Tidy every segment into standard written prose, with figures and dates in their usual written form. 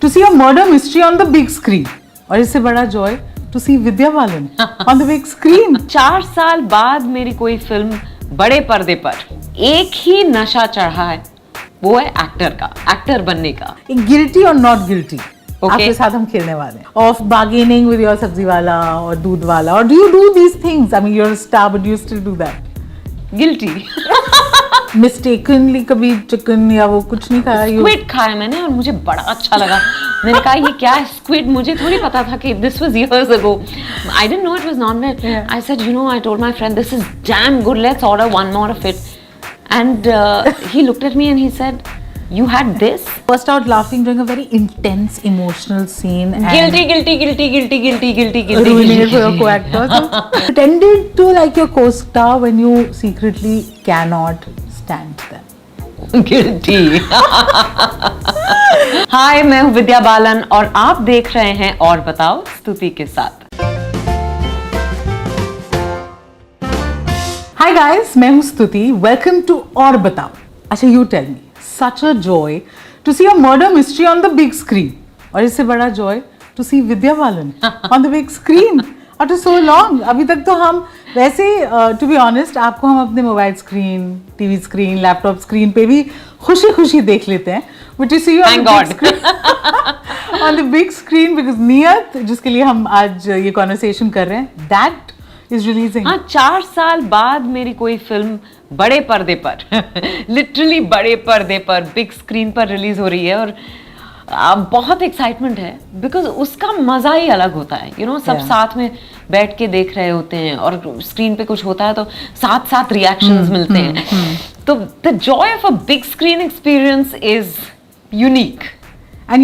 to see a murder mystery on the big screen. और इससे बड़ा joy to see Vidya Balan on the big screen. 4 साल बाद मेरी कोई फिल्म बड़े पर्दे पर एक ही नशा चढ़ा है, वो है एक्टर का, एक्टर बनने का. Guilty or not guilty? Okay. आपके साथ हम खेलने वाले हैं. Of bargaining with your सब्जी वाला और दूध वाला. Or do you do these things? I mean, you're a star, but do you still do that? Guilty. Mistakenly कभी चिकन या वो कुछ नहीं खाया? स्क्विड खाया मैंने और मुझे बड़ा अच्छा लगा. मैंने कहा ये क्या है स्क्विड, मुझे थोड़ी पता था कि this was years ago. I didn't know it was non-veg. Yeah. I said, I told my friend, this is damn good, let's order one more of it. And he looked at me and he said, you had this? Burst out laughing during a very intense emotional scene. Guilty. Ruining it for your co-actor. So, pretended to like your co-star when you secretly cannot stand them. Guilty. हाय, मैं हूँ विद्या बालन और आप देख रहे हैं और बताओ स्तुति के साथ. Hi guys, मैं हूँ स्तुति. Welcome to और बताओ. अच्छा, you tell me. Such a joy to see a murder mystery on the big screen. और इससे बड़ा joy to see Vidya Balan on the big screen after so long. अभी तक तो हम वैसे to be honest आपको हम अपने mobile screen, TV screen, laptop screen पे भी खुशी देख लेते हैं. But to see you on the big screen, on the big screen because Neeyat जिसके लिए हम आज ये conversation कर रहे हैं, that is releasing. हाँ, 4 साल बाद मेरी कोई फिल्म बड़े पर्दे पर लिटरली बड़े पर्दे पर बिग स्क्रीन पर रिलीज हो रही है और बहुत एक्साइटमेंट है बिकॉज उसका मजा ही अलग होता है. सब साथ में बैठ के देख रहे होते हैं और स्क्रीन पे कुछ होता है तो साथ रिएक्शंस मिलते हैं. तो the Joy of a big screen experience is unique. And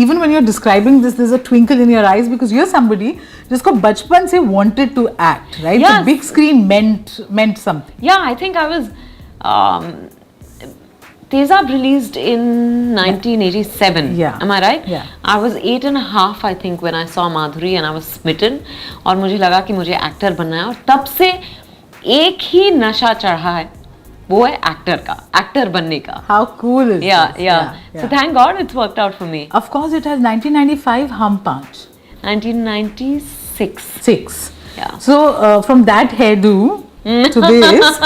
even when you're describing this, there's a twinkle in your eyes because you're somebody जिसको बचपन से wanted to act, right? Yes. The big screen meant something. Yeah, I think I was Tezab released in 1987. Yeah. Am I right? Yeah. I was 8 and a half, I think, when I saw Madhuri and I was smitten. और मुझे लगा कि मुझे actor बनना है और तब से एक ही नशा चढ़ा है, वो है एक्टर का, एक्टर बनने का. How cool is this? Yeah. So thank God it's worked out for me. Of course, it has 1995 Hum Panch. 1996. 6. Yeah. So from that hairdo to this.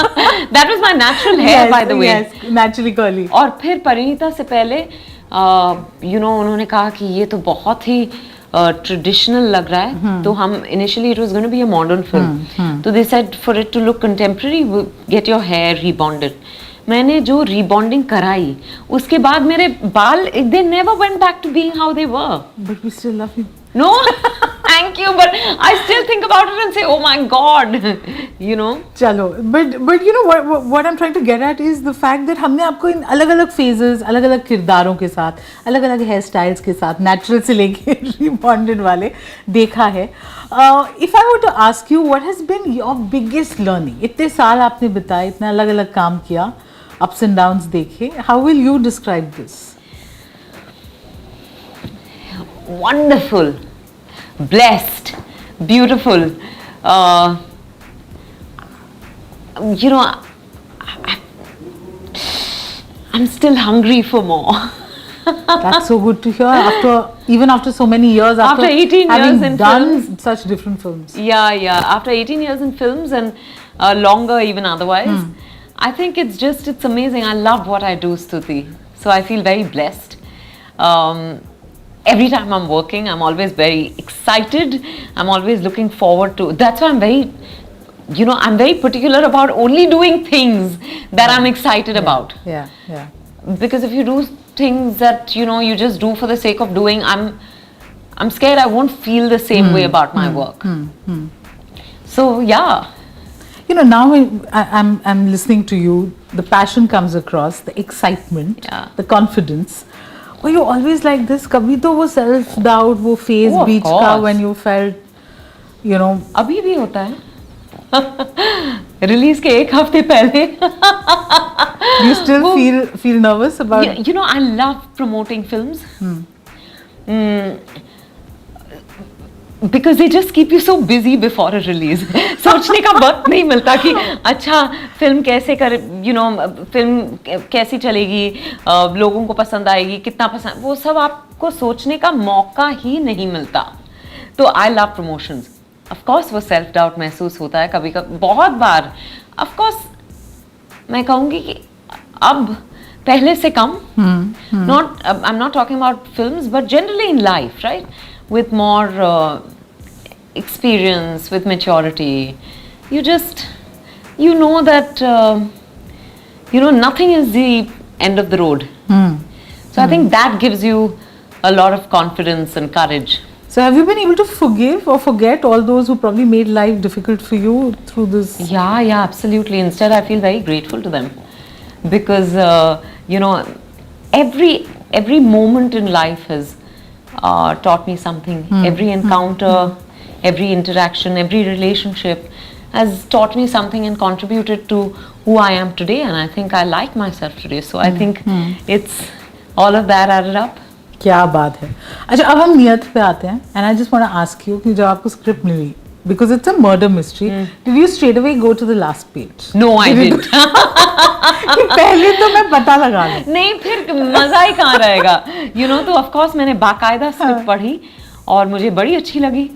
That was my natural hair, yes, by the way. Yes, naturally curly. और फिर परिणीता से पहले उन्होंने कहा कि ये तो बहुत ही ट्रेडिशनल लग रहा है. तो हम initially it was going to be a modern film. तो they said for it to look contemporary get your hair rebonded. मैंने जो रीबॉन्डिंग कराई उसके बाद मेरे बाल they never went back to being how they were. But we still love you. No, thank you, but I still think about it and say, oh my God, चलो, but what I'm trying to get at is the fact that हमने आपको इन अलग-अलग phases, अलग-अलग किरदारों के साथ, अलग-अलग hair styles के साथ, natural से लेके rebonded वाले देखा है. If I were to ask you, what has been your biggest learning? इतने साल आपने बिताए, इतना अलग-अलग काम किया, ups and downs देखे. How will you describe this? Wonderful, blessed, beautiful. I'm still hungry for more. That's so good to hear. Even after so many years, after 18 years in done films, such different films. Yeah. After 18 years in films and longer even otherwise, I think it's amazing. I love what I do, Stutee. So I feel very blessed. Every time I'm working, I'm always very excited. I'm always looking forward to. That's why I'm very particular about only doing things that I'm excited about. Yeah. Because if you do things that you just do for the sake of doing, I'm scared I won't feel the same way about my work. So yeah. Now I'm listening to you. The passion comes across, the excitement, the confidence. Were you always like this? कभी तो वो self doubt, वो phase बीच का when you felt, अभी भी होता है. Release के एक हफ्ते पहले. Do you still feel nervous about? I love promoting films. Because they just keep you so busy before a release. सोचने का वक्त नहीं मिलता कि अच्छा फिल्म कैसे फिल्म कैसी चलेगी, लोगों को पसंद आएगी, कितना पसंद, वो सब आपको आपको सोचने का मौका ही नहीं मिलता. तो I love promotions. Of course वो self doubt महसूस होता है कभी कभी, बहुत बार. Of course मैं कहूँगी कि अब पहले से कम. I'm not talking about films, but generally in life, right? With more experience, with maturity, you know that nothing is the end of the road. So I think that gives you a lot of confidence and courage. So have you been able to forgive or forget all those who probably made life difficult for you through this? Yeah, absolutely. Instead, I feel very grateful to them because every moment in life has taught me something. Every encounter, every interaction, every relationship has taught me something and contributed to who I am today, and I think I like myself today. So I think it's all of that added up. क्या बात है. अच्छा, अब हम नियत पे आते हैं. And I just want to ask you कि जब आपको स्क्रिप्ट मिली, because it's a murder mystery, did you straight away go to the last page? No, I didn't. पहले तो मैं पता लगा लूं. नहीं, फिर मजा ही कहाँ रहेगा. तो of course मैंने बाकायदा स्क्रिप्ट पढ़ी और मुझे बड़ी अच्छी लगी.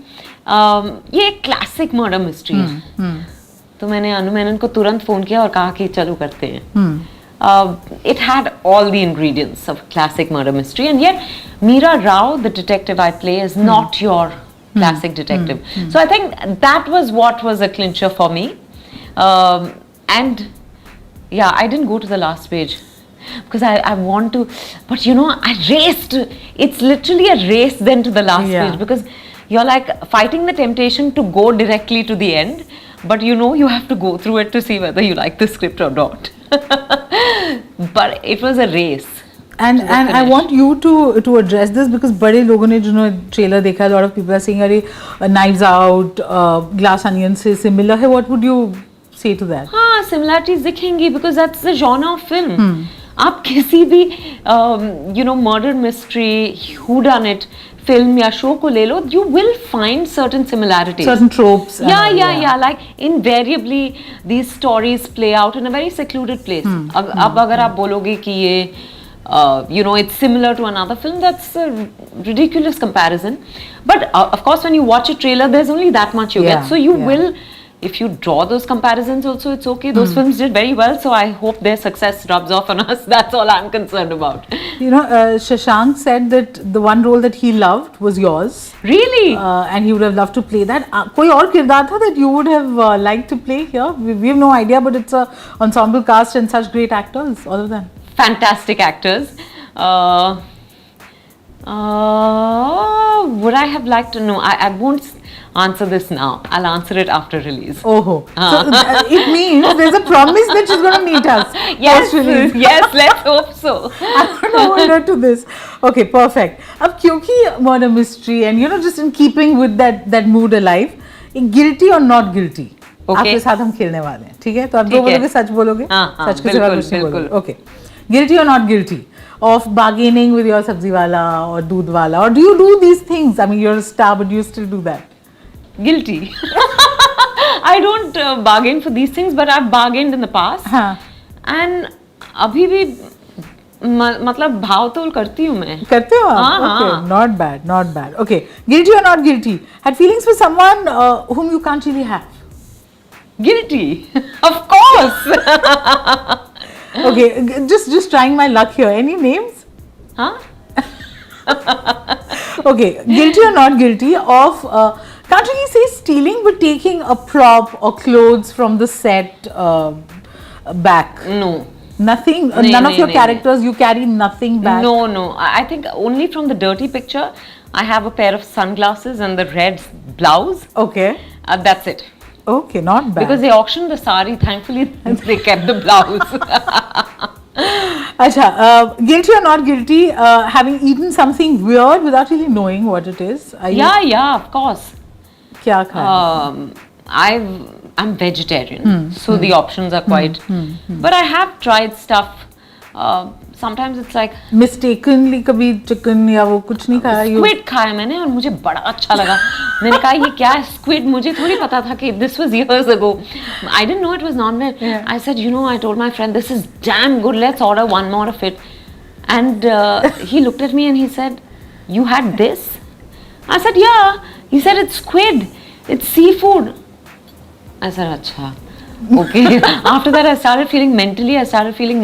ये एक क्लासिक मर्डर मिस्ट्री है. तो मैंने अनु मेनन को तुरंत फोन किया और कहा कि चलो करते हैं. It had all the ingredients of classic murder mystery, and yet Meera Rao, the detective I play, is not your classic detective. So I think that was what was a clincher for me. And yeah, I didn't go to the last page because I want to, but I raced. It's literally a race then to the last page, because you're like fighting the temptation to go directly to the end, but you have to go through it to see whether you like the script or not. But it was a race. And I want you to address this, because बड़े लोगों ने जिन्होंने trailer देखा, a lot of people are saying अरे Knives Out, Glass Onion से similar है. What would you say to that? हाँ, similarities दिखेंगी because that's the genre of film. आप किसी भी murder mystery, whodunit film या show को ले लो, you will find certain similarities, certain tropes. Yeah. Like invariably these stories play out in a very secluded place. अब अगर आप बोलोगे कि ये it's similar to another film, that's a ridiculous comparison. But of course when you watch a trailer, there's only that much you get. So you will, if you draw those comparisons also, it's okay. Those films did very well, so I hope their success rubs off on us. That's all I'm concerned about. Shashank said that the one role that he loved was yours. Really? And he would have loved to play that. कोई और किरदार था that you would have liked to play here? We have no idea, but it's a ensemble cast and such great actors, all of them. Fantastic actors. Would I have liked to know? I won't answer this now. I'll answer it after release. So it means there's a promise that she's going to meet us. Yes, let's hope so. I'm going to hold her to this. Okay, perfect. अब क्योंकि murder mystery and just in keeping with that mood alive, guilty or not guilty, आपके साथ हम खेलने वाले हैं, ठीक है? तो आप दो बोलोगे, सच बोलोगे, सच के सिवा कुछ नहीं बोलोगे. Okay. Guilty or not guilty of bargaining with your sabzi wala or doodh wala, or do you do these things? I mean, you're a star, but do you still do that? Guilty. I don't bargain for these things, but I've bargained in the past. And अभी भी मतलब भाव तोल करती हूँ मैं. करते हो आप? Okay, not bad. Okay, guilty or not guilty? Had feelings for someone whom you can't really have? Guilty, of course. Okay, just trying my luck here. Any names? Okay, guilty or not guilty of can't really say stealing, but taking a prop or clothes from the set back. No. Nothing. None of your characters. You carry nothing back. No. I think only from the dirty picture, I have a pair of sunglasses and the red blouse. Okay. That's it. Okay, not bad. Because they auctioned the sari, thankfully they kept the blouse. Acha, guilty or not guilty, having eaten something weird without really knowing what it is? Yeah, of course. Kya khaya? I'm vegetarian, so the options are quite. But I have tried stuff. Sometimes it's like mistakenly कभी chicken या वो कुछ नहीं खाया? Squid खाया मैंने और मुझे बड़ा अच्छा लगा. मैंने कहा ये क्या है squid? मुझे थोड़ी पता था कि this was years ago. I didn't know it was non-veg. I said, I told my friend, this is damn good. Let's order one more of it. And he looked at me and he said, you had this? I said, yeah. He said, it's squid, it's seafood. I said, acha. Okay. After that, I started feeling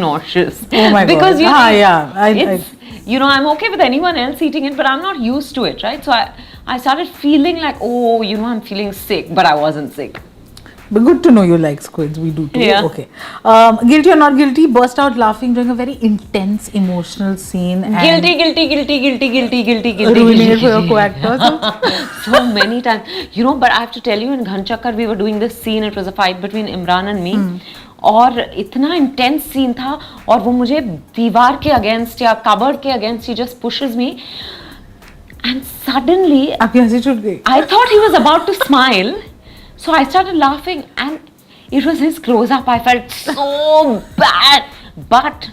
nauseous. Oh my because, God. I'm okay with anyone else eating it, but I'm not used to it, right? So I started feeling like, I'm feeling sick, but I wasn't sick. But good to know you like squids. We do too. Yeah. Okay. Guilty or not guilty? Burst out laughing during a very intense emotional scene. And Guilty. ruining it for your co-actors. So many times. But I have to tell you, in Ghanchakar, we were doing this scene. It was a fight between Imran and me. और इतना intense scene था और वो मुझे दीवार के against या cupboard के against he just pushes me and suddenly आपकी हंसी छूट गई. I thought he was about to smile, so I started laughing and it was his close-up. I felt so bad, but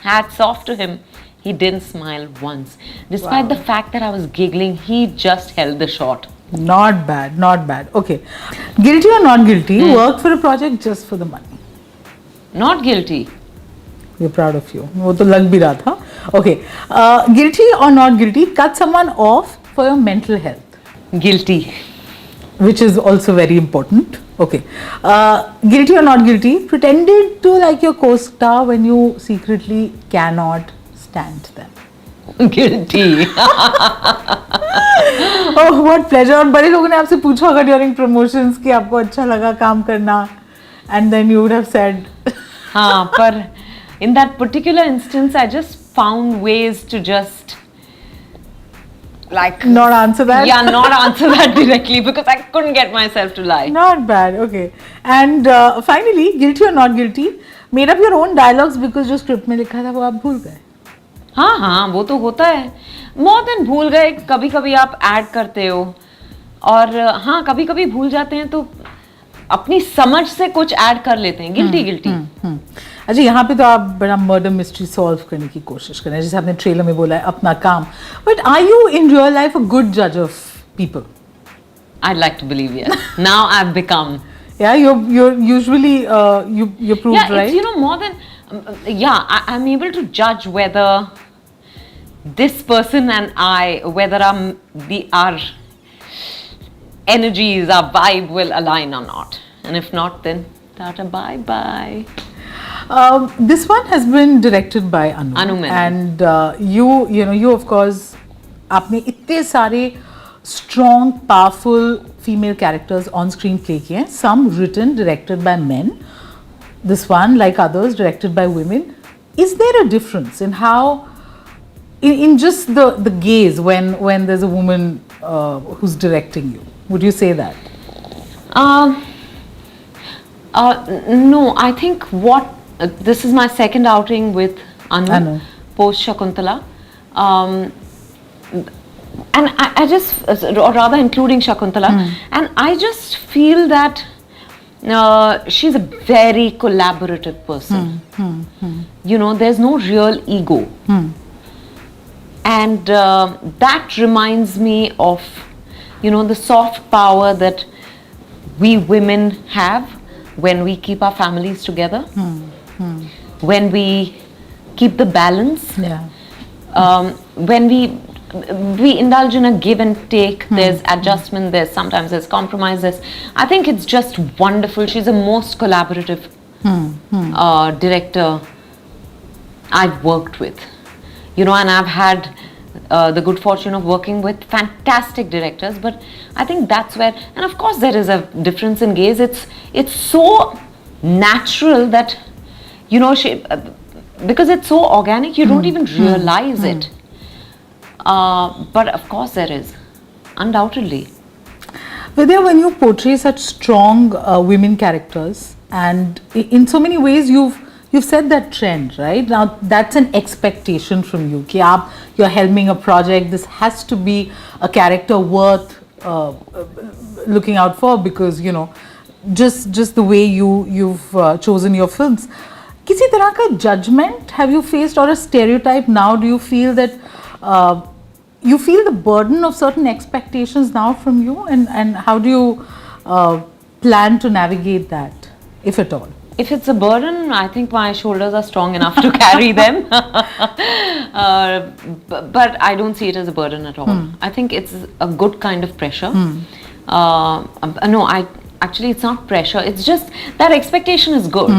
hats off to him. He didn't smile once. Despite the fact that I was giggling, he just held the shot. Not bad, not bad. Okay. Guilty or not guilty? Worked for a project just for the money. Not guilty. We're proud of you. वो तो लग भी रहा था. Okay. Guilty or not guilty? Cut someone off for your mental health. Guilty. Which is also very important. Okay. Guilty or not guilty? Pretended to like your co-star when you secretly cannot stand them. Guilty. Oh, what pleasure. और बड़े लोगों ने आपसे पूछा होगा during promotions कि आपको अच्छा लगा काम करना, and then you would have said. हाँ, पर in that particular instance, I just found ways to just like not answer that. Yeah, not answer that directly because I couldn't get myself to lie. Not bad. Okay. And finally, guilty or not guilty? Made up your own dialogues because जो script में लिखा था वो आप भूल गए. हाँ, वो तो होता है. More than भूल गए, कभी-कभी आप ऐड करते हो और हाँ, कभी-कभी भूल जाते हैं तो अपनी समझ से कुछ ऐड कर लेते हैं. गिल्टी. अच्छा, यहाँ पे तो आप बड़ा मर्डर मिस्ट्री सॉल्व करने की कोशिश कर रहे हैं, जैसे आपने ट्रेलर में बोला है अपना काम. But are you in real life a good जज of people? I'd like to believe yes. Now I've become. Yeah, you're usually you proved yeah, right. It's more than I'm able to judge whether this person and I, whether our energies, our vibe will align or not. And if not, then tata bye bye. This one has been directed by Anu Menon. And you of course आपने इतने सारे strong, powerful female characters on screen play किए हैं. Some written, directed by men. This one, like others, directed by women. Is there a difference in how, in just the gaze when there's a woman who's directing you? Would you say that? No, I think this is my second outing with Anu. Post Shakuntala. And I just, or rather including Shakuntala, and I just feel that she's a very collaborative person. There's no real ego. And that reminds me of, the soft power that we women have when we keep our families together, when we keep the balance, when we indulge in a give and take, there's adjustment, sometimes there's compromise, I think it's just wonderful. She's the most collaborative director I've worked with, and I've had the good fortune of working with fantastic directors, but I think that's where, and of course there is a difference in gaze. It's so natural that, because it's so organic, you don't even realize it. But of course there is, undoubtedly. Vidya, when you portray such strong women characters, and in so many ways you've set that trend, right? Now that's an expectation from you. Ki you're helming a project, this has to be a character worth looking out for, because just the way you've chosen your films. किसी तरह का judgment have you faced, or a stereotype now? Do you feel that you feel the burden of certain expectations now from you, and how do you plan to navigate that, if at all? If it's a burden, I think my shoulders are strong enough to carry them. But I don't see it as a burden at all. I think it's a good kind of pressure. No, actually it's not pressure. It's just that expectation is good.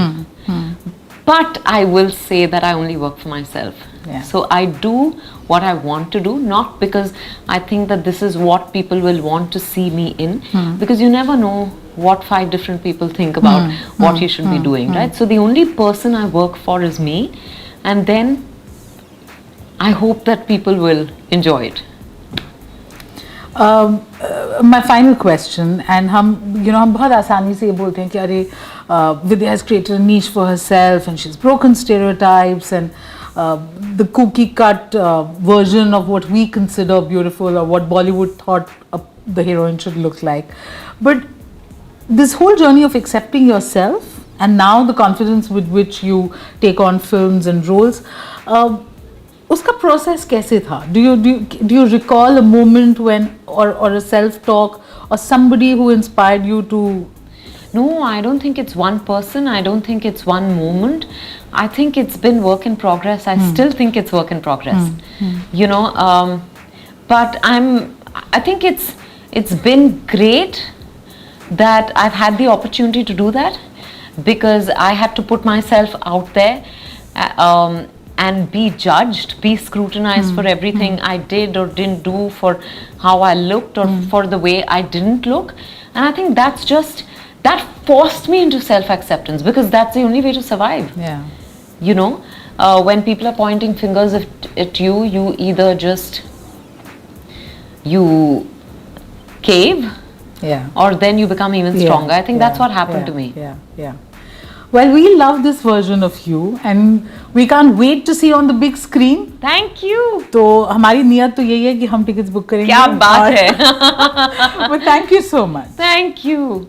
But I will say that I only work for myself. Yeah. So I do what I want to do, not because I think that this is what people will want to see me in, because you never know what 5 different people think about what you should be doing, right? So the only person I work for is me, and then I hope that people will enjoy it. My final question, and हम बहुत आसानी से ये बोलते हैं कि अरे Vidya has created a niche for herself and she's broken stereotypes and the cookie cut version of what we consider beautiful or what Bollywood thought the heroine should look like. But this whole journey of accepting yourself and now the confidence with which you take on films and roles, उसका process कैसे था? Do you recall a moment when or a self-talk or somebody who inspired you to? No, I don't think it's one person. I don't think it's one moment. I think it's been work in progress. I still think it's work in progress. You know, but I think it's been great that I've had the opportunity to do that, because I had to put myself out there and be judged, be scrutinized for everything I did or didn't do, for how I looked or for the way I didn't look. And I think that forced me into self-acceptance, because that's the only way to survive. Yeah. You know, when people are pointing fingers at you, you either just cave, or then you become even stronger. I think that's what happened to me. Yeah. Well, we love this version of you and we can't wait to see on the big screen. Thank you. तो हमारी नियत तो यही है कि हम tickets book करेंगे. क्या बात है. But thank you so much. Thank you.